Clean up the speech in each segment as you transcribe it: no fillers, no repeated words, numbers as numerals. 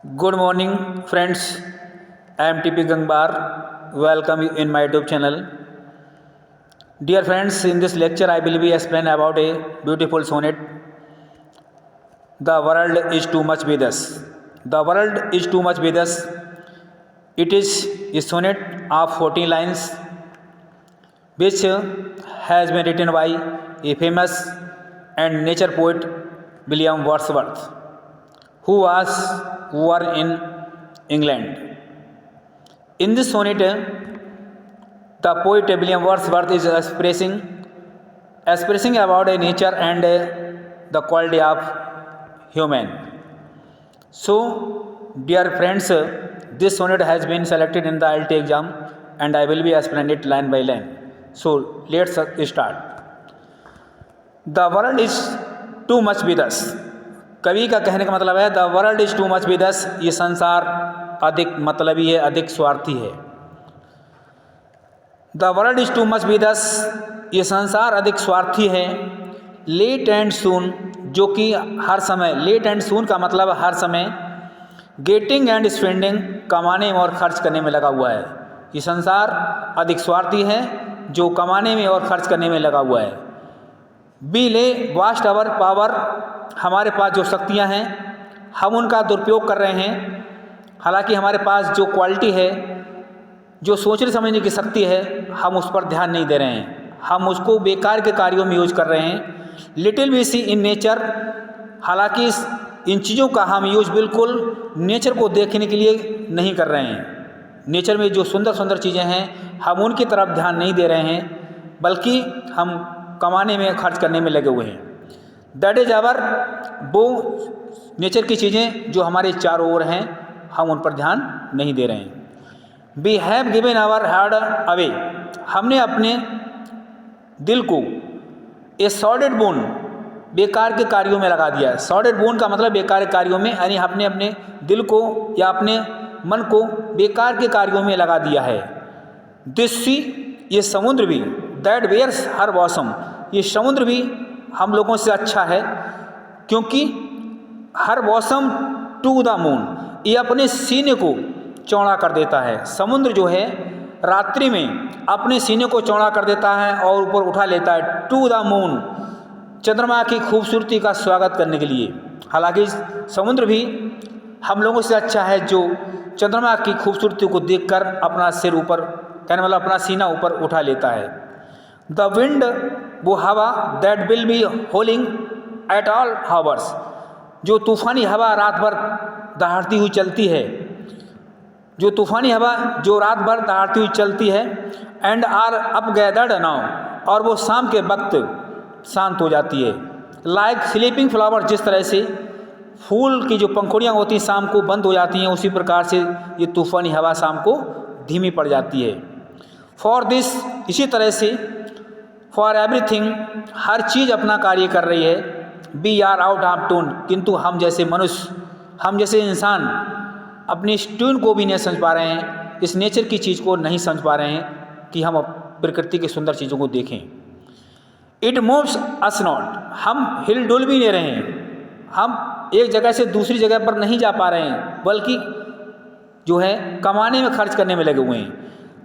Good morning, friends. I am TP Gangbar. Welcome you in my YouTube channel. Dear friends, in this lecture, I will be explain about a beautiful sonnet. The world is too much with us. The world is too much with us. It is a sonnet of 14 lines, which has been written by a famous and nature poet William Wordsworth, who was born in England. In this sonnet, the poet William Wordsworth is expressing about a nature and the quality of human. So, dear friends, this sonnet has been selected in the LT exam, and I will be explaining it line by line. So, let's start. The world is too much with us. कवि का कहने का मतलब है the world is too much with us, ये संसार अधिक मतलबी है, अधिक स्वार्थी है. The world is too much with us, ये संसार अधिक स्वार्थी है. लेट एंड सून, जो कि हर समय, लेट एंड सून का मतलब हर समय, गेटिंग एंड स्पेंडिंग, कमाने में और खर्च करने में लगा हुआ है. ये संसार अधिक स्वार्थी है जो कमाने में और खर्च करने में लगा हुआ है. बी ले वास्ट अवर पावर, हमारे पास जो शक्तियां हैं हम उनका दुरुपयोग कर रहे हैं. हालांकि हमारे पास जो क्वालिटी है, जो सोचने समझने की शक्ति है, हम उस पर ध्यान नहीं दे रहे हैं. हम उसको बेकार के कार्यों में यूज कर रहे हैं. Little we see in nature, हालांकि इन चीज़ों का हम यूज बिल्कुल नेचर को देखने के लिए नहीं कर रहे हैं. नेचर में जो सुंदर सुंदर चीज़ें हैं हम उनकी तरफ ध्यान नहीं दे रहे हैं, बल्कि हम कमाने में खर्च करने में लगे हुए हैं. दैट इज आवर, वो नेचर की चीज़ें जो हमारे चारों ओर हैं हम उन पर ध्यान नहीं दे रहे हैं. We have given our heart away, हमने अपने दिल को ए सॉर्डेड बोन, बेकार के कार्यों में लगा दिया है. सॉर्डेड बोन का मतलब बेकार के कार्यों में, यानी हमने अपने दिल को या अपने मन को बेकार के कार्यों में लगा दिया है. दिस सी, ये समुद्र भी, दैट वेयर्स हर बॉसम, ये समुद्र भी हम लोगों से अच्छा है, क्योंकि हर मौसम टू द मून, ये अपने सीने को चौड़ा कर देता है. समुद्र जो है रात्रि में अपने सीने को चौड़ा कर देता है और ऊपर उठा लेता है. टू द मून, चंद्रमा की खूबसूरती का स्वागत करने के लिए. हालांकि समुद्र भी हम लोगों से अच्छा है जो चंद्रमा की खूबसूरती को देखकर अपना सिर ऊपर, कहने वाला अपना सीना ऊपर उठा लेता है. द विंड, वो हवा, that will be howling at all hours, जो तूफ़ानी हवा रात भर दहाड़ती हुई चलती है, जो तूफ़ानी हवा जो रात भर दहाड़ती हुई चलती है. And are up gathered now, और वो शाम के वक्त शांत हो जाती है. लाइक स्लीपिंग फ्लावर, जिस तरह से फूल की जो पंखुड़ियाँ होती हैं शाम को बंद हो जाती हैं, उसी प्रकार से ये तूफ़ानी हवा शाम को धीमी पड़ जाती है. फॉर दिस, इसी तरह से फॉर एवरीथिंग, हर चीज़ अपना कार्य कर रही है. We are out of tune, किंतु हम जैसे मनुष्य, हम जैसे इंसान अपनी इस ट्यून को भी नहीं समझ पा रहे हैं, इस नेचर की चीज़ को नहीं समझ पा रहे हैं कि हम प्रकृति की सुंदर चीज़ों को देखें. इट मूव्स अस नॉट, हम हिल डुल भी नहीं रहे हैं, हम एक जगह से दूसरी जगह पर नहीं जा पा रहे हैं, बल्कि जो है कमाने में खर्च करने में लगे हुए हैं.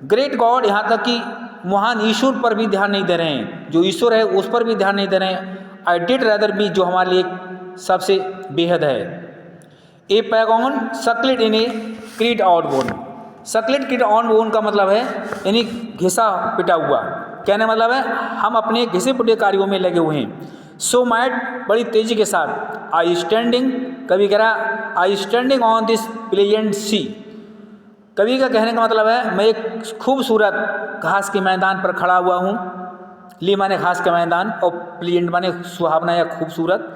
ग्रेट गॉड, यहाँ तक कि महान ईश्वर पर भी ध्यान नहीं दे रहे हैं, जो ईश्वर है उस पर भी ध्यान नहीं दे रहे हैं. आई डिड रैदर बी, जो हमारे लिए सबसे बेहद है. A pagan suckled in a creed outworn, suckled creed ऑन बोन का मतलब है यानी घिसा पिटा हुआ, कहने मतलब है हम अपने घिसे पिटे कार्यों में लगे हुए हैं. सो माइट, बड़ी तेज़ी के साथ. आई स्टैंडिंग, कभी कह रहा आई स्टैंडिंग ऑन दिस प्लेजेंट सी, कवि का कहने का मतलब है मैं एक खूबसूरत घास के मैदान पर खड़ा हुआ हूँ. ली माने घास का मैदान और प्लेजेंट माने सुहावना या खूबसूरत.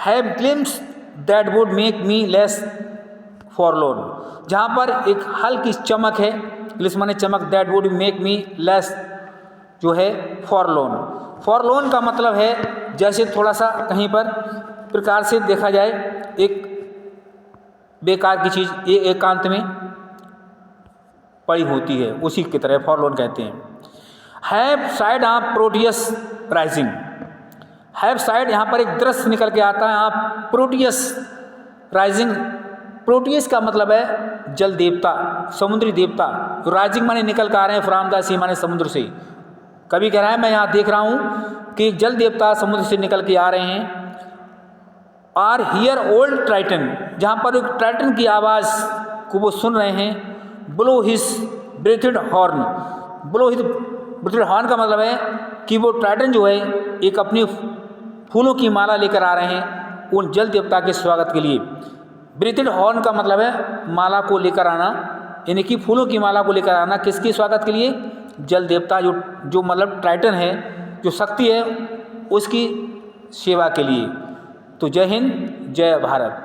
Have glimpse that would make me less forlorn, जहाँ पर एक हल्की चमक है, ग्लिम्स माने चमक, that would make me less जो है फॉरलोन. फॉरलोन का मतलब है जैसे थोड़ा सा कहीं पर प्रकार से देखा जाए एक बेकार की चीज़ ये एकांत में पड़ी होती है, उसी की तरह फॉरलोन कहते हैं. Have side of Proteus rising, have side यहाँ पर एक दृश्य निकल के आता है. आप प्रोटियस राइजिंग प्रोटियस का मतलब है जल देवता, समुद्री देवता। राइजिंग माने निकल कर आ रहे हैं, फ्रॉम द सी माने समुद्र से। कभी कह रहा है मैं यहाँ देख रहा हूँ कि जल देवता समुद्र से निकल के आ रहे हैं। आर हियर ओल्ड ट्राइटन, जहाँ पर ट्राइटन की आवाज़ को वो सुन रहे हैं। Blow his wreathed horn, blow his wreathed horn का मतलब है कि वो ट्राइटन जो है एक अपनी फूलों की माला लेकर आ रहे हैं उन जल देवता के स्वागत के लिए। ब्रेथड हॉर्न का मतलब है माला को लेकर आना, यानी कि फूलों की माला को लेकर आना, किसके स्वागत के लिए? जल देवता जो मतलब ट्राइटन है, जो शक्ति है, उसकी सेवा के लिए। तो जय हिंद, जय भारत।